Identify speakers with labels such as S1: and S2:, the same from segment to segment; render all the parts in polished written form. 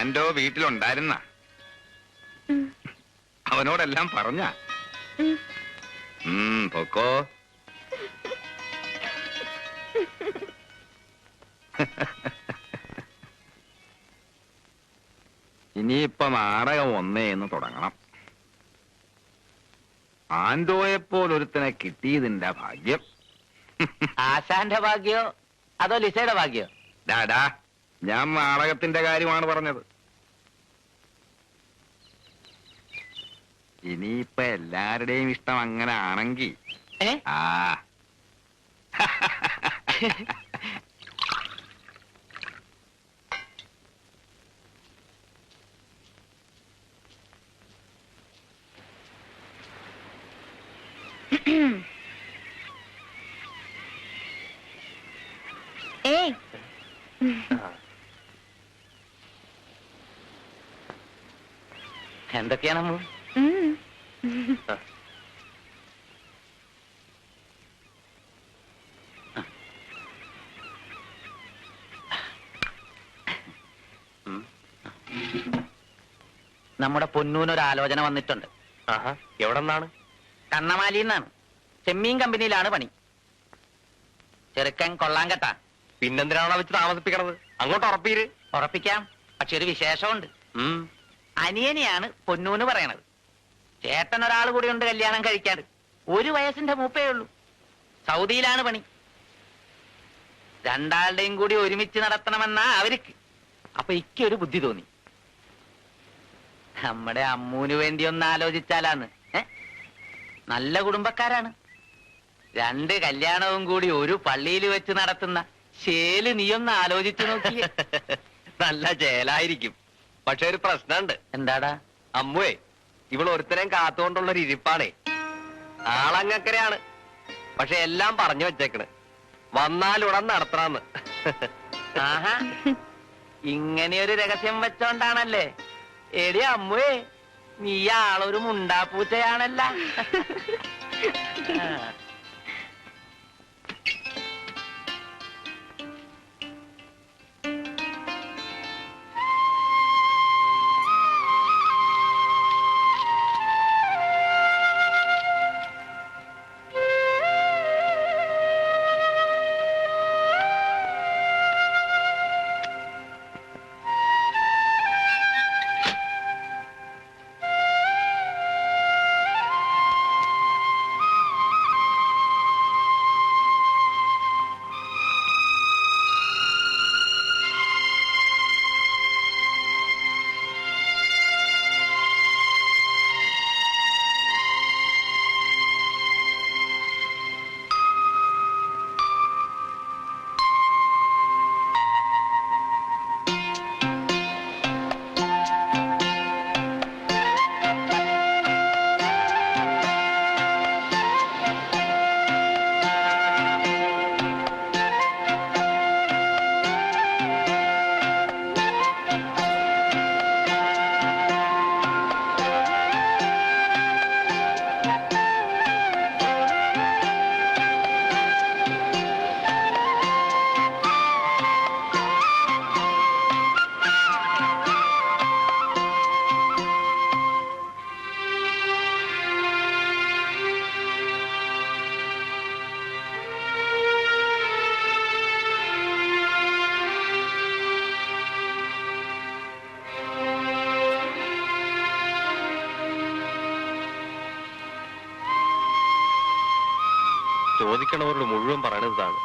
S1: ആൻഡോ വീട്ടിലുണ്ടായിരുന്ന അവനോടെല്ലാം പറഞ്ഞ പൊക്കോ. ഇനിയിപ്പൊ നാടകം ഒന്നേന്ന് തുടങ്ങണം. ആൻഡോയെപ്പോലൊരുത്തനെ കിട്ടിയതിന്റെ ഭാഗ്യം.
S2: ആശാന്റെ ഭാഗ്യോ അതോ ലിസയുടെ ഭാഗ്യോ?
S1: ഡാഡാ, ഞാൻ നാടകത്തിന്റെ കാര്യമാണ് പറഞ്ഞത്. ഇനിയിപ്പൊ എല്ലാവരുടെയും ഇഷ്ടം അങ്ങനെ ആണെങ്കിൽ ആ
S2: എന്തൊക്കെയാണ് അമ്മു? നമ്മുടെ പൊന്നൂനൊരു ആലോചന വന്നിട്ടുണ്ട്.
S3: എവിടെന്നാണ്?
S2: കണ്ണമാലിന്നാണ്. ചെമ്മീൻ കമ്പനിയിലാണ് പണി. ചെറുക്കൻ കൊള്ളാൻ കേട്ടാ.
S3: പിന്നെന്തിനാണോ വെച്ച് താമസിപ്പിക്കണത്? അങ്ങോട്ട് ഉറപ്പീര്.
S2: ഉറപ്പിക്കാം, പക്ഷെ ഒരു വിശേഷമുണ്ട്. അനിയനെയാണ് പൊന്നൂന് പറയണത്. ചേട്ടൻ ഒരാൾ കൂടി ഉണ്ട് കല്യാണം കഴിക്കാറ്. 1 വയസ്സിന്റെ മൂപ്പേ ഉള്ളൂ. സൗദിയിലാണ് പണി. രണ്ടാളുടെയും കൂടി ഒരുമിച്ച് നടത്തണമെന്നാ അവർക്ക്. അപ്പൊ ഇക്കൊരു ബുദ്ധി തോന്നി, നമ്മുടെ അമ്മൂന് വേണ്ടി ഒന്ന് ആലോചിച്ചാലാന്ന്. നല്ല കുടുംബക്കാരാണ്. 2 കല്യാണവും കൂടി ഒരു പള്ളിയിൽ വെച്ച് നടത്തുന്ന ശേല് നീയൊന്ന് ആലോചിച്ചു നോക്കിയേ.
S3: നല്ല ചേലായിരിക്കും, പക്ഷെ ഒരു പ്രശ്നമുണ്ട്.
S2: എന്താടാ?
S3: അമ്മുവേ, ഇവൾ ഒരുത്തരം കാത്തുകൊണ്ടുള്ളൊരു ഇരിപ്പാണേ. ആളങ്ങക്കരെയാണ്, പക്ഷെ എല്ലാം പറഞ്ഞു വെച്ചേക്കണ്. വന്നാലുടൻ നടത്തണമെന്ന്.
S2: ആഹാ, ഇങ്ങനെയൊരു രഹസ്യം വെച്ചോണ്ടാണല്ലേ? എടി അമ്മുവേ, നീ ആളൊരു മുണ്ടാപ്പൂച്ചയാണല്ല.
S3: ചോദിക്കണവരോട് മുഴുവൻ പറയണതാണ്.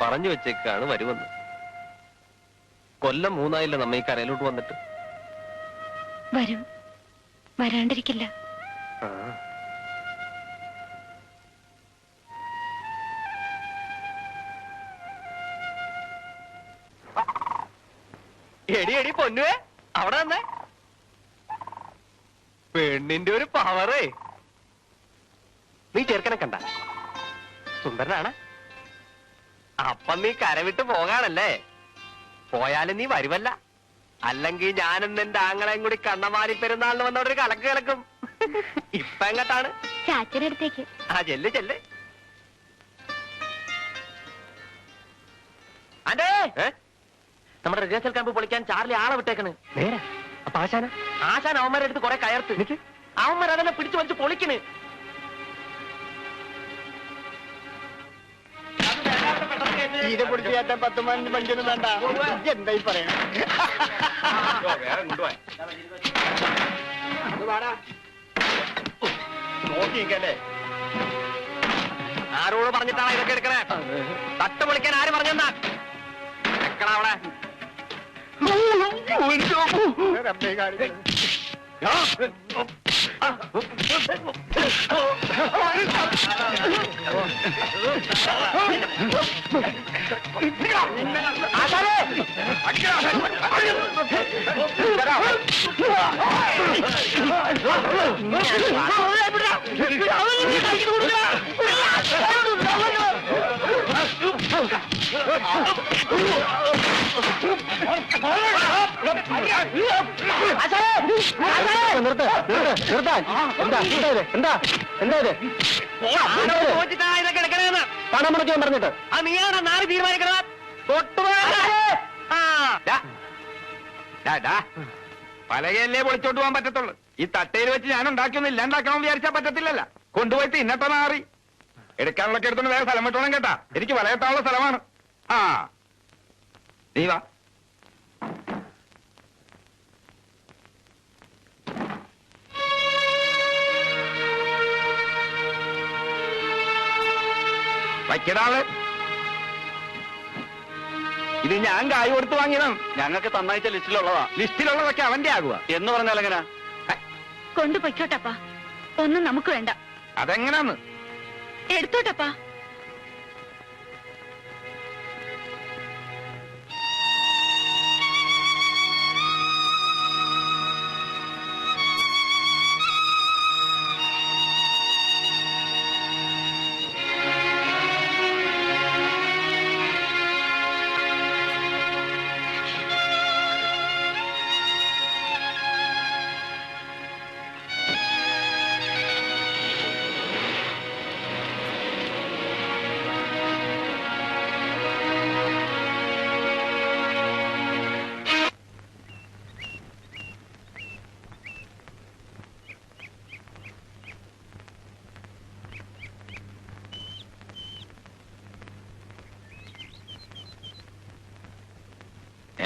S3: പറഞ്ഞു വെച്ചേക്കാണ് വരുമെന്ന്. കൊല്ലം 3 ആയില്ല നമ്മ ഈ കരയിലോട്ട് വന്നിട്ട്.
S4: വരും, വരാണ്ടിരിക്കില്ല.
S3: എടി എടി പൊന്നുവേ, അവിടെ വന്നേ. പെണ്ണിന്റെ ഒരു പവറേ. നീ ചെറുക്കനെ കണ്ട? സുന്ദരനാണ്. അപ്പം നീ കരവിട്ട് പോകാണല്ലേ? പോയാലും നീ വരുമല്ല. അല്ലെങ്കിൽ ഞാനും നിന്റെ ആങ്ങളെയും കൂടി കണ്ണമാരി പെരുന്നാളിന് വന്നോടൊരു കലക്ക് കിളക്കും. ഇപ്പൊ എങ്ങട്ടാണ്?
S4: ചാച്ചനടുത്തേക്ക്.
S3: ആ ചെല്ല് ചെല്ല്.
S2: നമ്മുടെ റിഹേഴ്സൽ ക്യാമ്പ് പൊളിക്കാൻ ചാർലി ആളെ വിട്ടേക്കണ്.
S3: നേരെ അപ്പൊ
S2: ആശാൻ അവന്മാരെ അടുത്ത് കുറെ കയർത്ത് അവന്മാർ അതെല്ലാം പിടിച്ചു വലിച്ച് പൊളിക്കണ്.
S5: തീരെ പിടിച്ച് കയറ്റാൻ 10 മണി വണ്ടിയൊന്നും വേണ്ട. എന്തായി പറയാ നോക്കിക്കല്ലേ.
S3: ആരോട് പറഞ്ഞിട്ടാണ് ഇതൊക്കെ എടുക്കണേ? തട്ട് പൊളിക്കാൻ ആര് പറഞ്ഞെന്നാ? എക്കടാ അവിടെ.
S5: റബ്ബേ കാണിക്കണം.
S3: പണം മുടക്കാൻ പറഞ്ഞിട്ട് അത് നീയാണ് നാല് തീരുമാനിക്കണം.
S1: പലകയല്ലേ പൊളിച്ചോണ്ട് പോകാൻ പറ്റത്തുള്ളൂ. ഈ തട്ടയിൽ വെച്ച് ഞാൻ ഉണ്ടാക്കിയൊന്നും ഇല്ലാണ്ടാക്കണം വിചാരിച്ചാൽ പറ്റത്തില്ലല്ല. കൊണ്ടുപോയി തിന്നട്ടെ നാറി. എടുക്കാനുള്ളൊക്കെ എടുത്തോണ്ട് വേറെ സ്ഥലം വിട്ടോണം കേട്ടാ. എനിക്ക് വലയത്താനുള്ള സ്ഥലമാണ്. ആ നീ വാ. വയ്ക്കടാള്. ഇത് ഞാൻ കായ് കൊടുത്ത് വാങ്ങിയതാണ്.
S5: ഞങ്ങൾക്ക് തന്നയച്ച ലിസ്റ്റിലുള്ളതാ.
S1: ലിസ്റ്റിലുള്ളതൊക്കെ അവന്റെ ആകുക
S5: എന്ന് പറഞ്ഞാൽ എങ്ങനെയാ?
S4: കൊണ്ടുപോയിക്കോട്ടപ്പാ, ഒന്നും നമുക്ക് വേണ്ട.
S1: അതെങ്ങനാന്ന്?
S4: എടുത്തോട്ടപ്പാ.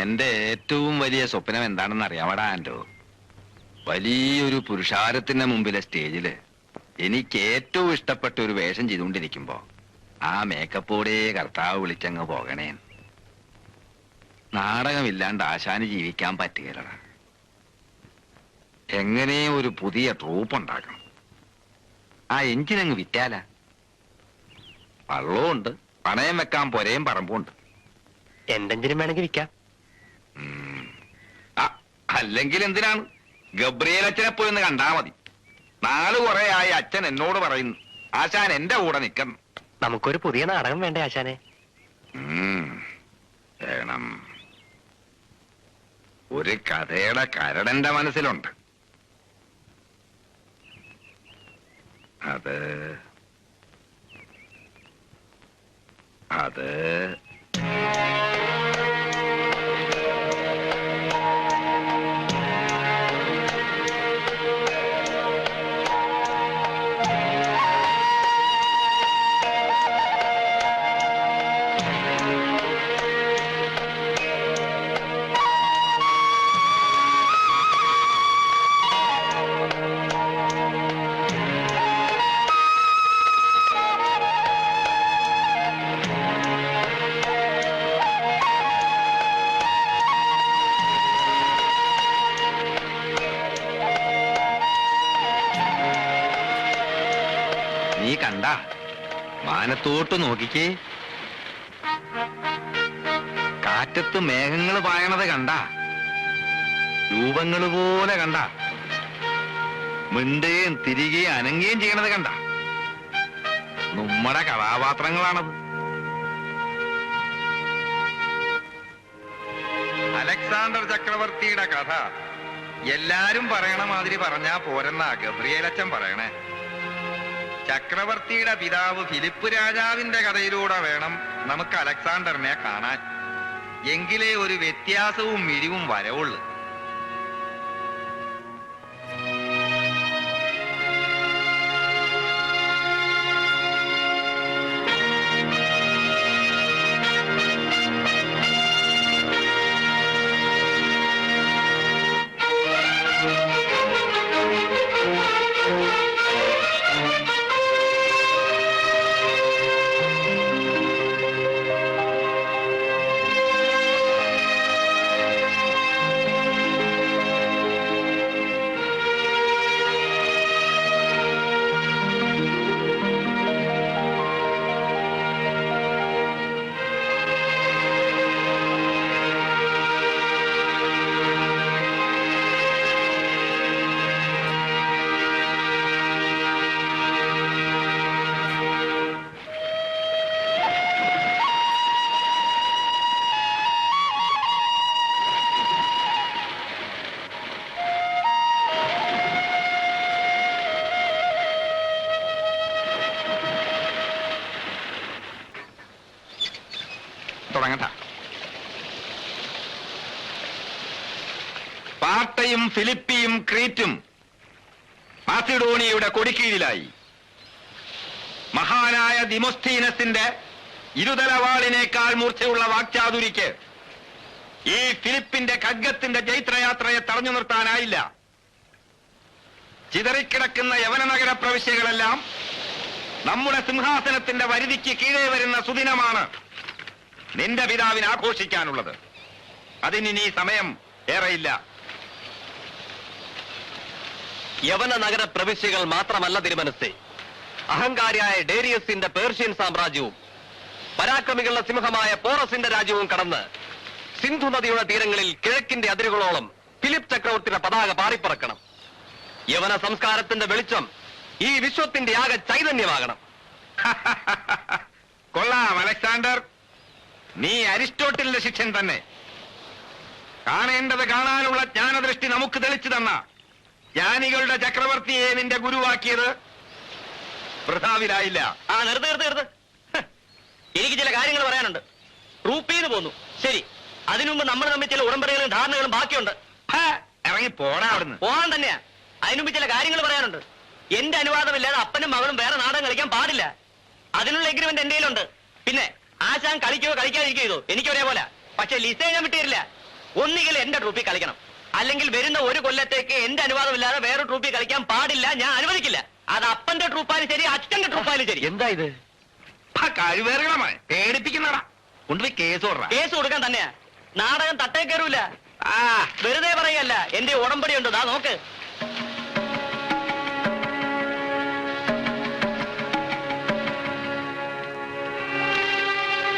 S1: എന്റെ ഏറ്റവും വലിയ സ്വപ്നം എന്താണെന്ന് അറിയാമടാ ആൻഡോ? വലിയൊരു പുരുഷാരത്തിന്റെ മുമ്പിലെ സ്റ്റേജില് എനിക്ക് ഏറ്റവും ഇഷ്ടപ്പെട്ട ഒരു വേഷം ചെയ്തുകൊണ്ടിരിക്കുമ്പോ ആ മേക്കപ്പോടെ കർത്താവ് വിളിച്ചങ്ങ് പോകണേ. നാടകമില്ലാണ്ട് ആശാന് ജീവിക്കാൻ പറ്റുകയില്ലടാ. എങ്ങനെ ഒരു പുതിയ ട്രൂപ്പ് ഉണ്ടാക്കണം. ആ എഞ്ചിനങ്ങ് വിറ്റാല. വള്ളമുണ്ട്, പണയം വെക്കാൻ പൊരയും പറമ്പുണ്ട്.
S3: എന്തെങ്കിലും വേണമെങ്കിൽ വിൽക്കാം.
S1: അല്ലെങ്കിൽ എന്തിനാണ്? ഗബ്രിയേൽ അച്ഛനെ പോയി ഒന്ന് കണ്ടാ മതി. നാള് കുറെയായി അച്ഛൻ എന്നോട് പറയുന്നു ആശാൻ എന്റെ കൂടെ നിൽക്കണം.
S3: നമുക്കൊരു പുതിയ നാടകം വേണ്ടേ ആശാനെ?
S1: വേണം. ഒരു കഥയുടെ കരടന്റെ മനസ്സിലുണ്ട്. അത് നീ കണ്ട മാനത്തോട്ട് നോക്കിക്കേ. കാറ്റത്ത് മേഘങ്ങൾ പായണത് കണ്ട? രൂപങ്ങൾ പോലെ കണ്ട? മിണ്ടുകയും തിരികെയും അനങ്ങുകയും ചെയ്യണത് കണ്ട? നമ്മുടെ കഥാപാത്രങ്ങളാണത്. അലക്സാണ്ടർ ചക്രവർത്തിയുടെ കഥ എല്ലാരും പറയണ മാതിരി പറഞ്ഞാ പോരെന്നാ ഗബ്രിയേലച്ചൻ പറയണേ. ചക്രവർത്തിയുടെ പിതാവ് ഫിലിപ്പ് രാജാവിന്റെ കഥയിലൂടെ വേണം നമുക്ക് അലക്സാണ്ടറിനെ കാണാൻ. എങ്കിലേ ഒരു വ്യത്യാസവും മിഴിവും വരവുള്ളൂ. തുടങ്ങട്ട. സ്പാർട്ടയും ഫിലിപ്പിയും ക്രീറ്റും മാസിഡോണിയയുടെ കൊടിക്കീഴിലായി. മഹാനായ ദിമോസ്തീനസിന്റെ ഇരുതലവാളിനേക്കാൾ മൂർച്ചയുള്ള വാക്ചാതുരിക്ക് ഈ ഫിലിപ്പിന്റെ ഖഡ്ഗത്തിന്റെ ജൈത്രയാത്രയെ തടഞ്ഞു നിർത്താനായില്ല. ചിതറിക്കിടക്കുന്ന യവന നഗര പ്രവിശ്യകളെല്ലാം നമ്മുടെ സിംഹാസനത്തിന്റെ വരുതിക്ക് കീഴേ വരുന്ന സുദിനമാണ് നിന്റെ പിതാവിന് ആഘോഷിക്കാനുള്ളത്. അതിനി സമയം ഏറെയില്ല.
S3: യവന നഗര പ്രവിശ്യകൾ മാത്രമല്ല തിരുമനസ്സേ, അഹങ്കാരിയായ ഡേരിയസിന്റെ പേർഷ്യൻ സാമ്രാജ്യവും പരാക്രമികളുടെ സിംഹമായ പോറസിന്റെ രാജ്യവും കടന്ന് സിന്ധു നദിയുടെ തീരങ്ങളിൽ കിഴക്കിന്റെ അതിരുകളോളം ഫിലിപ്പ് ചക്രവർത്തിയുടെ പതാക പാറിപ്പറക്കണം. യവന സംസ്കാരത്തിന്റെ വെളിച്ചം ഈ വിശ്വത്തിന്റെ ആകെ ചൈതന്യമാകണം.
S1: കൊള്ളാം അലക്സാണ്ടർ, നീ അരിസ്റ്റോട്ടിലിന്റെ ശിഷ്യൻ തന്നെ. കാണേണ്ടത് കാണാനുള്ള ജ്ഞാനദൃഷ്ടി നമുക്ക് തെളിച്ചു തന്ന ജ്ഞാനികളുടെ ചക്രവർത്തിയെ നിന്റെ ഗുരുവാക്കിയത് വൃഥാവിലായില്ല.
S3: നിർത്ത്. എനിക്ക് ചില കാര്യങ്ങൾ പറയാനുണ്ട്. റൂപ്പീന്ന് പോന്നു, ശരി. അതിനുമുമ്പ് നമ്മൾ തമ്മിൽ ചില ഉടമ്പടികളും ധാരണകളും ബാക്കിയുണ്ട്.
S1: ഇറങ്ങി പോടാ അവിടുന്ന്.
S3: പോകാൻ തന്നെയാ. അതിനുമുമ്പ് ചില കാര്യങ്ങൾ പറയാനുണ്ട്. എന്റെ അനുവാദമില്ലാതെ അപ്പനും മകളും വേറെ നാടകം കളിക്കാൻ പാടില്ല. അതിനുള്ള എഗ്രിമെന്റ് എന്റെ കയ്യിലുണ്ട്. പിന്നെ ആശാൻ കളിക്കുകയോ കളിക്കാതിരിക്കുകയോ എനിക്ക് ഒരേപോലെ. പക്ഷെ ലിസയെ ഞാൻ വിട്ടുതരില്ല. ഒന്നുകിൽ എന്റെ ട്രൂപ്പിൽ കളിക്കണം, അല്ലെങ്കിൽ വരുന്ന ഒരു കൊല്ലത്തേക്ക് എന്റെ അനുവാദമില്ലാതെ വേറെ ട്രൂപ്പിൽ കളിക്കാൻ പാടില്ല. ഞാൻ അനുവദിക്കില്ല. അത് അപ്പന്റെ ട്രൂപ്പായാലും ശരി, അച്ഛന്റെ ട്രൂപ്പായാലും ശരി.
S1: എന്താ ഇത്? കഴിവേറുകളാണ്, പേടിപ്പിക്കുന്നടാ. കൊണ്ടുപോയി കേസ് കൊടുക്കാം.
S3: കേസ് കൊടുക്കാൻ തന്നെയാ. നാടകം തട്ടേ കയറൂല. വെറുതെ പറയല്ല, എന്റെ ഉടമ്പടി ഉണ്ട്. ദാ നോക്ക്.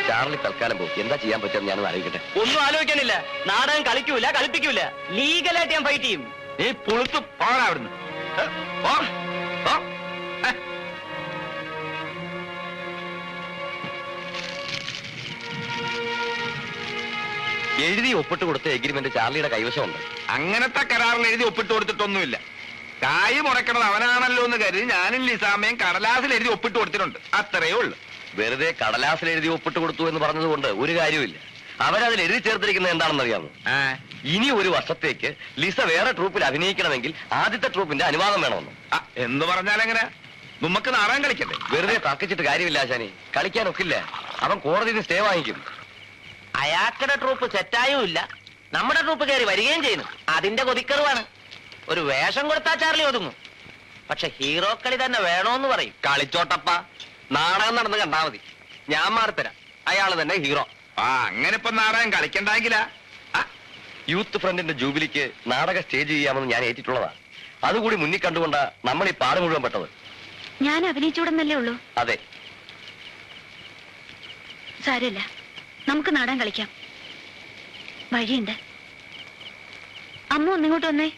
S6: ചാർലി തൽക്കാലം പോകും. എന്താ ചെയ്യാൻ പറ്റും ഞാനത് ആലോചിക്കട്ടെ.
S3: ഒന്നും ആലോചിക്കാനില്ല. നാടകം കളിക്കൂല, കളിപ്പിക്കൂല. ലീഗലായിട്ട് ഞാൻ ഫൈറ്റ് ചെയ്യും.
S1: നീ പുളുത്തു പോടാ അവിടുന്ന്.
S6: എഴുതി ഒപ്പിട്ട് കൊടുത്ത എഗ്രിമെന്റ് ചാർലിയുടെ കൈവശമുണ്ട്.
S1: അങ്ങനത്തെ കരാറിൽ എഴുതി ഒപ്പിട്ട് കൊടുത്തിട്ടൊന്നുമില്ല. കായ് മുടക്കണത് അവനാണല്ലോ എന്ന് കരുതി ഞാനും ലിസാമയും കടലാസിൽ എഴുതി ഒപ്പിട്ട് കൊടുത്തിട്ടുണ്ട്. അത്രയേ ഉള്ളു.
S6: വെറുതെ കടലാസിൽ എഴുതി ഒപ്പിട്ട് കൊടുത്തു എന്ന് പറഞ്ഞതുകൊണ്ട് ഒരു കാര്യമില്ല. അവരതിൽ എഴുതി ചേർത്തിരിക്കുന്നത് എന്താണെന്ന് അറിയാമോ? ഇനി ഒരു വർഷത്തേക്ക് ലിസ വേറെ ട്രൂപ്പിൽ അഭിനയിക്കണമെങ്കിൽ ആദ്യത്തെ ട്രൂപ്പിന്റെ അനുവാദം വേണമെന്ന്.
S1: എന്ന് പറഞ്ഞാലെങ്ങനെ? നമുക്ക് നാടകം കളിക്കണ്ടേ?
S6: വെറുതെ തർക്കിച്ചിട്ട് കാര്യമില്ല ആശാനെ. കളിക്കാനൊക്കില്ല. അവൻ കോടതിയിൽ നിന്ന് സ്റ്റേ വാങ്ങിക്കും.
S2: അയാൾക്കുടെ ട്രൂപ്പ് സെറ്റായും ഇല്ല, നമ്മുടെ ട്രൂപ്പ് കയറി വരികയും ചെയ്യുന്നു. അതിന്റെ കൊതിക്കറുവാണ്. ഒരു വേഷം കൊടുത്താൽ ചാർലി ഒതുങ്ങും. പക്ഷെ ഹീറോ കളി തന്നെ വേണോന്ന് പറയും.
S3: കളിച്ചോട്ടപ്പ, നാടകം നടന്ന് കണ്ടാ മതി. ഞാൻ മാറിത്തരാം. അയാള് തന്നെ ഹീറോ.
S1: അങ്ങനെ ഇപ്പൊ നാടകം കളിക്കണ്ടെങ്കിലാ?
S6: യൂത്ത് ഫ്രണ്ടിന്റെ ജൂബിലിക്ക് നാടക സ്റ്റേജ് ചെയ്യാമെന്ന് ഞാൻ ഏറ്റിട്ടുള്ളതാണ്. അതുകൂടി മുന്നിൽ കണ്ടുകൊണ്ടാ നമ്മൾ ഈ പാട് മുഴുവൻ പെട്ടത്.
S4: ഞാൻ അഭിനയിച്ചൂടെന്നല്ലേ ഉള്ളൂ.
S6: അതെ,
S4: സാരമില്ല, നമുക്ക് നാടകം കളിക്കാം. വഴിയുണ്ട്. അമ്മ ഒന്നിങ്ങോട്ട് വന്നേ.